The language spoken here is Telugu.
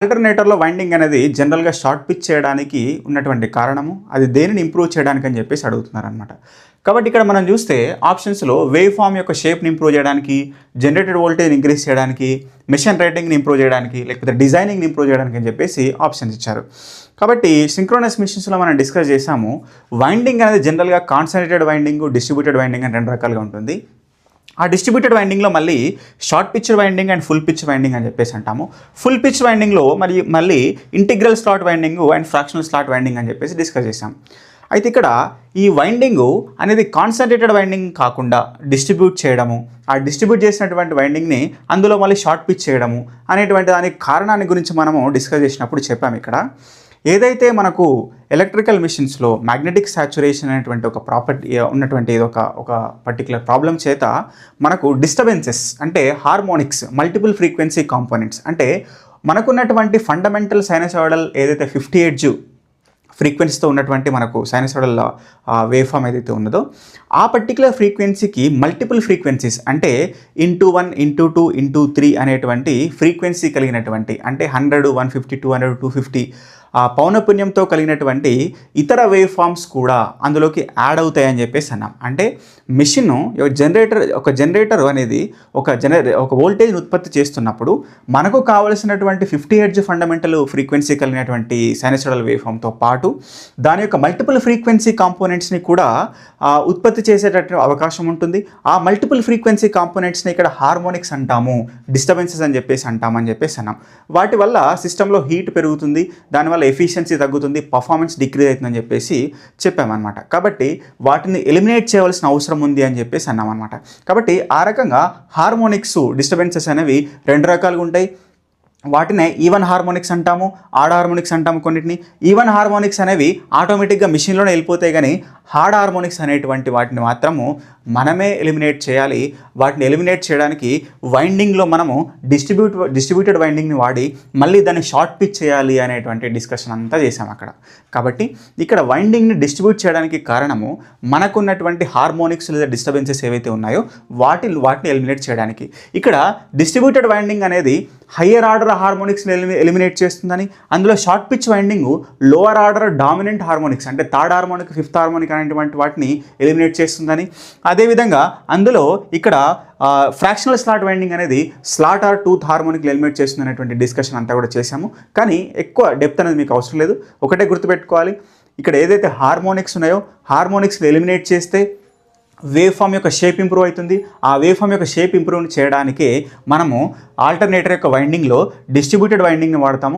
ఆల్టర్నేటర్లో వైండింగ్ అనేది జనరల్గా షార్ట్ పిచ్ చేయడానికి ఉన్నటువంటి కారణము అది దేనిని ఇంప్రూవ్ చేయడానికి అని చెప్పేసి అడుగుతున్నారనమాట. కాబట్టి ఇక్కడ మనం చూస్తే ఆప్షన్స్లో వేవ్ ఫామ్ యొక్క షేప్ని ఇంప్రూవ్ చేయడానికి, జనరేటెడ్ వోల్టేజ్ ఇంక్రీజ్ చేయడానికి, మెషిన్ రేటింగ్ని ఇంప్రూవ్ చేయడానికి, లేకపోతే డిజైనింగ్ని ఇంప్రూవ్ చేయడానికి అని చెప్పేసి ఆప్షన్స్ ఇచ్చారు. కాబట్టి సింక్రోనస్ మిషన్స్లో మనం డిస్కస్ చేసాము, వైండింగ్ అనేది జనరల్గా కాన్సన్ట్రేటెడ్ వైండింగ్, డిస్ట్రిబ్యూటెడ్ వైండింగ్ అని రెండు రకాలుగా ఉంటుంది. ఆ డిస్ట్రిబ్యూటెడ్ వైండింగ్లో మళ్ళీ short pitch winding and full pitch winding అని చెప్పేసి అంటాము. ఫుల్ పిచ్ వైండింగ్లో మళ్ళీ integral slot winding and fractional slot winding అని చెప్పేసి డిస్కస్ చేసాం. అయితే ఇక్కడ ఈ వైండింగ్ అనేది కాన్సన్ట్రేటెడ్ వైండింగ్ కాకుండా డిస్ట్రిబ్యూట్ చేయడము, ఆ డిస్ట్రిబ్యూట్ చేసినటువంటి వైండింగ్ని అందులో మళ్ళీ షార్ట్ పిచ్ చేయడము అనేటువంటి దానికి కారణాన్ని గురించి మనము డిస్కస్ చేసినప్పుడు చెప్పాము. ఇక్కడ ఏదైతే మనకు ఎలక్ట్రికల్ మిషన్స్లో మ్యాగ్నెటిక్ సాచురేషన్ అనేటువంటి ఒక ప్రాపర్టీ ఉన్నటువంటి ఒక పర్టికులర్ ప్రాబ్లం చేత మనకు డిస్టర్బెన్సెస్ అంటే హార్మోనిక్స్, మల్టిపుల్ ఫ్రీక్వెన్సీ కాంపోనెంట్స్ అంటే మనకున్నటువంటి ఫండమెంటల్ సైనసాయిడల్ ఏదైతే 50 హెర్ట్జ్ ఫ్రీక్వెన్సీతో ఉన్నటువంటి మనకు సైనసాయిడల్ వేవ్ ఫామ్ ఏదైతే ఉన్నదో ఆ పర్టికులర్ ఫ్రీక్వెన్సీకి మల్టిపుల్ ఫ్రీక్వెన్సీస్ అంటే *1, *2, *3 అనేటువంటి ఫ్రీక్వెన్సీ కలిగినటువంటి అంటే 100, 150, 200, 250 పౌనపున్యంతో కలిగినటువంటి ఇతర వేవ్ ఫామ్స్ కూడా అందులోకి యాడ్ అవుతాయని చెప్పేసి అన్నాం. అంటే మిషన్ ఒక జనరేటర్ అనేది ఒక వోల్టేజ్ని ఉత్పత్తి చేస్తున్నప్పుడు మనకు కావలసినటువంటి 50 హెర్ట్జ్ ఫండమెంటల్ ఫ్రీక్వెన్సీ కలిగినటువంటి సైనసాయిడల్ వేవ్ ఫామ్తో పాటు దాని యొక్క మల్టిపుల్ ఫ్రీక్వెన్సీ కాంపోనెంట్స్ని కూడా ఉత్పత్తి చేసేటటువంటి అవకాశం ఉంటుంది. ఆ మల్టిపుల్ ఫ్రీక్వెన్సీ కాంపోనెంట్స్ని ఇక్కడ హార్మోనిక్స్ అంటాము, డిస్టర్బెన్సెస్ అని చెప్పేసి అన్నాం. వాటి వల్ల సిస్టంలో హీట్ పెరుగుతుంది, దానివల్ల ఎఫిషియన్సీ తగ్గుతుంది, పర్ఫార్మెన్స్ డిక్రీజ్ అవుతుందని చెప్పేసి చెప్పామన్నమాట. కాబట్టి వాటిని ఎలిమినేట్ చేయవలసిన అవసరం ఉంది అని చెప్పేసి అన్నామన్నమాట. కాబట్టి ఆ రకంగా హార్మోనిక్స్ డిస్టర్బెన్సెస్ అనేవి రెండు రకాలుగా ఉంటాయి. వాటినే ఈవెన్ హార్మోనిక్స్ అంటాము, ఆడ్ హార్మోనిక్స్ అంటాము. కొన్నిటిని ఈవెన్ హార్మోనిక్స్ అనేవి ఆటోమేటిక్గా మిషన్లోనే వెళ్ళిపోతాయి, కానీ హార్డ్ హార్మోనిక్స్ అనేటువంటి వాటిని మాత్రము మనమే ఎలిమినేట్ చేయాలి. వాటిని ఎలిమినేట్ చేయడానికి వైండింగ్లో మనము డిస్ట్రిబ్యూటెడ్ వైండింగ్ని వాడి మళ్ళీ దాన్ని షార్ట్ పిచ్ చేయాలి అనేటువంటి డిస్కషన్ అంతా చేసాం అక్కడ. కాబట్టి ఇక్కడ వైండింగ్ని డిస్ట్రిబ్యూట్ చేయడానికి కారణము మనకున్నటువంటి హార్మోనిక్స్ లేదా డిస్టర్బెన్సెస్ ఏవైతే ఉన్నాయో వాటిని ఎలిమినేట్ చేయడానికి. ఇక్కడ డిస్ట్రిబ్యూటెడ్ వైండింగ్ అనేది హయ్యర్ ఆర్డర్ హార్మోనిక్స్ని ఎలిమినేట్ చేస్తుందని, అందులో short pitch winding lower order dominant harmonics అంటే థర్డ్ హార్మోనిక్, ఫిఫ్త్ హార్మోనిక్ అనేటువంటి వాటిని ఎలిమినేట్ చేస్తుందని, అదేవిధంగా అందులో ఇక్కడ ఫ్రాక్షనల్ స్లాట్ వైండింగ్ అనేది slot or tooth harmonic eliminate చేస్తుంది అనేటువంటి డిస్కషన్ అంతా కూడా చేశాము. కానీ ఎక్కువ డెప్త్ అనేది మీకు అవసరం లేదు, ఒకటే గుర్తుపెట్టుకోవాలి. ఇక్కడ ఏదైతే హార్మోనిక్స్ ఉన్నాయో హార్మోనిక్స్ని ఎలిమినేట్ చేస్తే వేవ్ ఫామ్ యొక్క షేప్ ఇంప్రూవ్ అవుతుంది. ఆ వేవ్ ఫామ్ యొక్క షేప్ ఇంప్రూవ్ చేయడానికే మనము ఆల్టర్నేటర్ యొక్క వైండింగ్లో డిస్ట్రిబ్యూటెడ్ వైండింగ్ని వాడతాము.